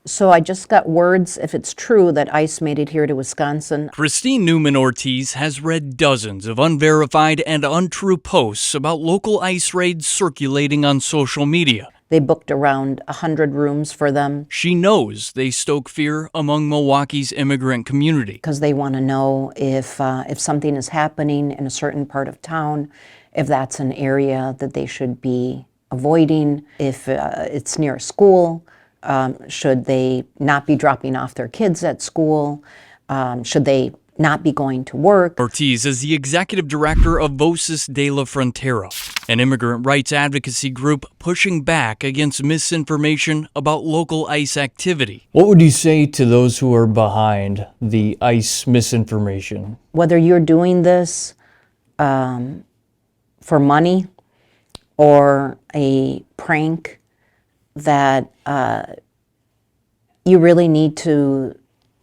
So I just got words, if it's true, that ICE made it here to Wisconsin. Christine Newman-Ortiz has read dozens of unverified and untrue posts about local ICE raids circulating on social media. They booked around 100 rooms for them. She knows they stoke fear among Milwaukee's immigrant community. Because they want to know if something is happening in a certain part of town, if that's an area that they should be avoiding, if it's near a school, should they not be dropping off their kids at school, should they not be going to work. Ortiz is the executive director of Voces de la Frontera, an immigrant rights advocacy group pushing back against misinformation about local ICE activity. What would you say to those who are behind the ICE misinformation? Whether you're doing this for money or a prank, that you really need to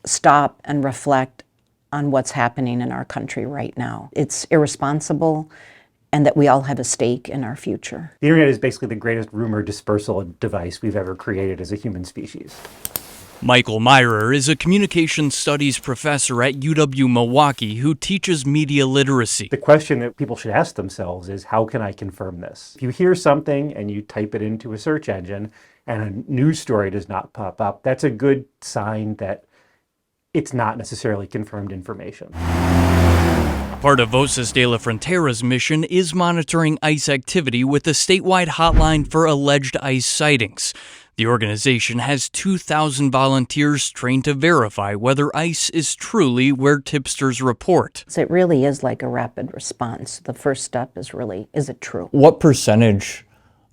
stop and reflect on what's happening in our country right now. It's irresponsible, and that we all have a stake in our future. The internet is basically the greatest rumor dispersal device we've ever created as a human species. Michael Myrer is a communication studies professor at UW-Milwaukee who teaches media literacy. The question that people should ask themselves is, how can I confirm this? If you hear something and you type it into a search engine and a news story does not pop up, that's a good sign that it's not necessarily confirmed information. Part of Voces de la Frontera's mission is monitoring ICE activity with a statewide hotline for alleged ICE sightings. The organization has 2,000 volunteers trained to verify whether ICE is truly where tipsters report. So it really is like a rapid response. The first step is really, is it true? What percentage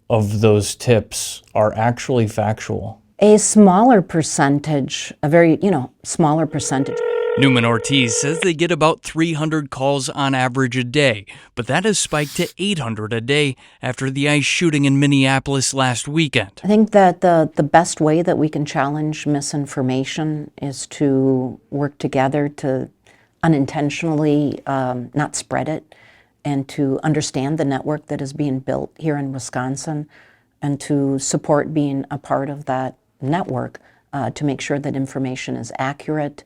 of those tips are actually factual? A smaller percentage, a very, smaller percentage. Newman-Ortiz says they get about 300 calls on average a day, but that has spiked to 800 a day after the ICE shooting in Minneapolis last weekend. I think that the best way that we can challenge misinformation is to work together to unintentionally not spread it, and to understand the network that is being built here in Wisconsin, and to support being a part of that network to make sure that information is accurate